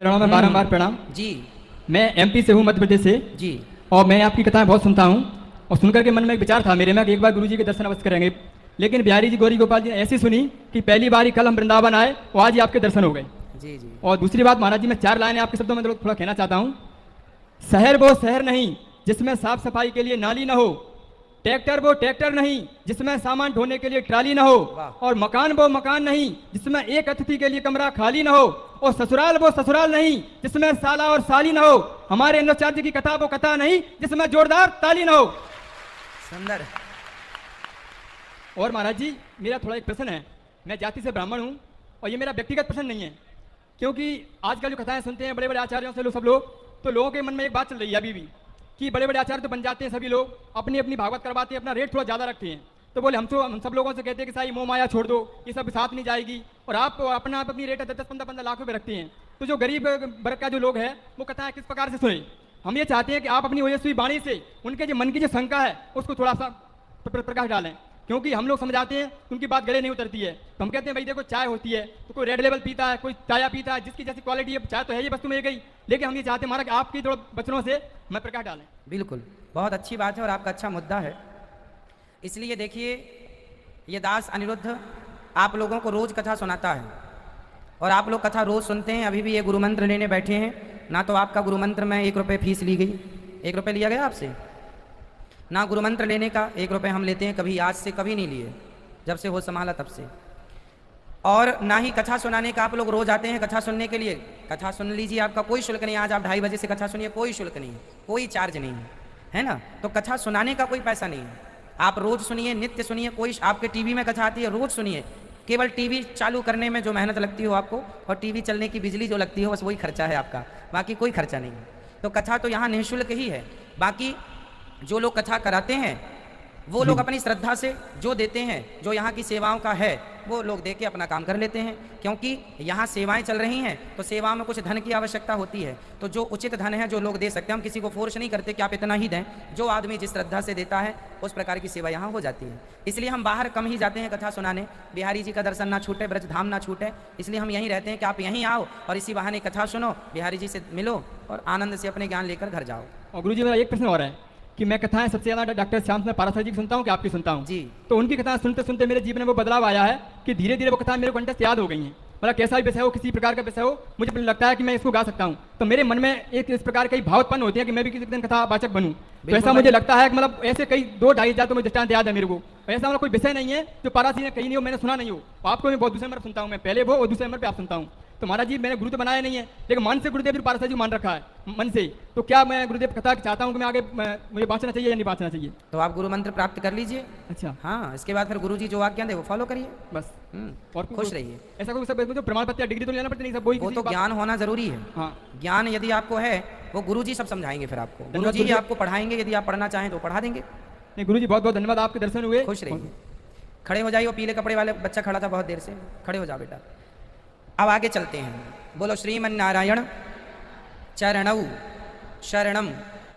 चरणों में बारंबार प्रणाम जी मैं एमपी से हूँ, मध्य प्रदेश से। जी। और मैं आपकी कथाएं बहुत सुनता हूँ और सुनकर के मन में एक विचार था मेरे में कि एक बार गुरुजी के दर्शन अवश्य करेंगे। लेकिन बिहारी जी गौरी गोपाल जी ने ऐसी सुनी कि पहली बार ही कल हम वृंदावन आए और आज ही आपके दर्शन हो गए। जी जी। और दूसरी बात महाराज जी, मैं 4 लाइनें आपके शब्दों में थोड़ा कहना चाहता हूँ। शहर वो शहर नहीं जिसमें साफ सफाई के लिए नाली न हो, ट्रैक्टर वो ट्रैक्टर नहीं जिसमें सामान ढोने के लिए ट्राली न हो, और मकान वो मकान नहीं जिसमें एक अतिथि के लिए कमरा खाली न हो, और ससुराल वो ससुराल नहीं जिसमें साला और साली न हो। हमारे अनुचार्य की कथा वो कथा नहीं जिसमें जोरदार ताली न हो। सुंदर। और महाराज जी, मेरा थोड़ा एक प्रश्न है। मैं जाति से ब्राह्मण हूँ और ये मेरा व्यक्तिगत प्रश्न नहीं है, क्योंकि आजकल जो कथाएं सुनते हैं बड़े बड़े आचार्यों से सब लोग, तो लोगों के मन में एक बात चल रही है अभी भी कि बड़े बड़े आचार्य तो बन जाते हैं, सभी लोग अपनी अपनी भागवत करवाते हैं, अपना रेट थोड़ा ज़्यादा रखते हैं। तो बोले हम सब लोगों से कहते हैं कि साई मोह माया छोड़ दो, ये सब साथ नहीं जाएगी, और आप अपनी रेट 10-15 लाख रुपये रखते हैं। तो जो गरीब वर्ग का जो लोग है वो कथाएं किस प्रकार से सुने? हम ये चाहते हैं कि आप अपनी ओजस्वी वाणी से उनके जो मन की जो शंका है उसको थोड़ा सा प्रकाश डालें, क्योंकि हम लोग समझाते हैं उनकी बात गले नहीं उतरती है। तो हम कहते हैं भाई देखो, चाय होती है तो कोई रेड लेवल पीता है, कोई चाया पीता है, जिसकी जैसी क्वालिटी है, चाय तो है ही वस्तु में गई। लेकिन हम ये चाहते हैं महाराज आपकी थोड़ा वचनों से मैं प्रकाश डालें। बिल्कुल, बहुत अच्छी बात है और आपका अच्छा मुद्दा है। इसलिए देखिए, ये दास अनिरुद्ध आप लोगों को रोज कथा सुनाता है और आप लोग कथा रोज सुनते हैं। अभी भी ये गुरु मंत्र लेने बैठे हैं ना, तो आपका गुरु मंत्र में 1 रुपये फीस ली गई, 1 रुपये लिया गया आपसे ना। गुरु मंत्र लेने का 1 रुपये हम लेते हैं, कभी आज से कभी नहीं लिए, जब से हो संभाला तब से। और ना ही कथा सुनाने का आप लोग रोज आते हैं कथा सुनने के लिए। कथा सुन लीजिए, आपका कोई शुल्क नहीं। आज आप 2:30 बजे से कथा सुनिए, कोई शुल्क नहीं है, कोई चार्ज नहीं है ना। तो कथा सुनाने का कोई पैसा नहीं है। आप रोज सुनिए, नित्य सुनिए। कोई आपके टीवी में कथा आती है, रोज सुनिए। केवल टीवी चालू करने में जो मेहनत लगती हो आपको, और टीवी चलने की बिजली जो लगती हो, बस वही खर्चा है आपका, बाकी कोई खर्चा नहीं है। तो कथा तो यहाँ निःशुल्क ही है। बाकी जो लोग कथा कराते हैं वो लोग अपनी श्रद्धा से जो देते हैं, जो यहाँ की सेवाओं का है वो लोग दे के अपना काम कर लेते हैं, क्योंकि यहाँ सेवाएं चल रही हैं तो सेवाओं में कुछ धन की आवश्यकता होती है। तो जो उचित धन है जो लोग दे सकते हैं, हम किसी को फोर्स नहीं करते कि आप इतना ही दें। जो आदमी जिस श्रद्धा से देता है उस प्रकार की सेवा यहाँ हो जाती है। इसलिए हम बाहर कम ही जाते हैं कथा सुनाने। बिहारी जी का दर्शन ना छूटे, ब्रज धाम ना छूटे, इसलिए हम यहीं रहते हैं कि आप यहीं आओ और इसी बहाने कथा सुनो, बिहारी जी से मिलो और आनंद से अपने ज्ञान लेकर घर जाओ। और गुरु जी, मेरा एक प्रश्न और है कि मैं कथाएं सबसे ज्यादा डॉक्टर श्याम सुंदर पाराशर जी की सुनता हूँ कि आपकी सुनता हूँ जी। तो उनकी कथाएं सुनते सुनते मेरे जीवन में वो बदलाव आया है कि धीरे धीरे वो कथाएं मेरे को कंठस्थ याद हो गई हैं। मतलब कैसा भी विषय हो, किसी प्रकार का विषय हो, मुझे लगता है कि मैं इसको गा सकता हूँ। तो मेरे मन में एक इस प्रकार की भाव उत्पन्न होती है कि मैं भी किसी दिन कथावाचक बनूं। तो ऐसा मुझे लगता है कि मतलब ऐसे कई 2-2.5 हजार तो मुझे दृष्टांत याद है मेरे को। ऐसा मतलब कोई विषय नहीं है जो पाराशर ने कहीं नहीं हो, मैंने सुना नहीं हो। आपको मैं बहुत दूसरे नंबर सुनता हूँ, मैं पहले वो और दूसरे नंबर पे आप सुनता हूँ। तो महाराज जी, मैंने गुरु तो बनाया नहीं है, लेकिन मन से गुरुदेव पाराशर जी मान रखा है मन से। तो क्या मैं गुरुदेव कथा चाहता हूँ कि मैं आगे मुझे बांचना चाहिए या नहीं बांचना चाहिए? तो आप गुरु मंत्र प्राप्त कर लीजिए। अच्छा। हाँ, इसके बाद फिर गुरु जी जो आज्ञा दे वो फॉलो करिए बस। और खुश रहिए। ऐसा कोई सब जो प्रमाण पत्र या डिग्री तो लेना पड़ती नहीं, सब वही वो तो ज्ञान होना जरूरी है। हाँ, ज्ञान यदि आपको है वो गुरु जी सब समझाएंगे, फिर आपको गुरु जी आपको पढ़ाएंगे। यदि आप पढ़ना चाहें तो पढ़ा देंगे। नहीं गुरु जी, बहुत बहुत धन्यवाद, आपके दर्शन हुए। खुश रहिए। खड़े हो जाइए। पीले कपड़े वाले बच्चा खड़ा था बहुत देर से, खड़े हो जाओ बेटा। अब आगे चलते हैं। बोलो श्रीमन नारायण चरणौ शरणम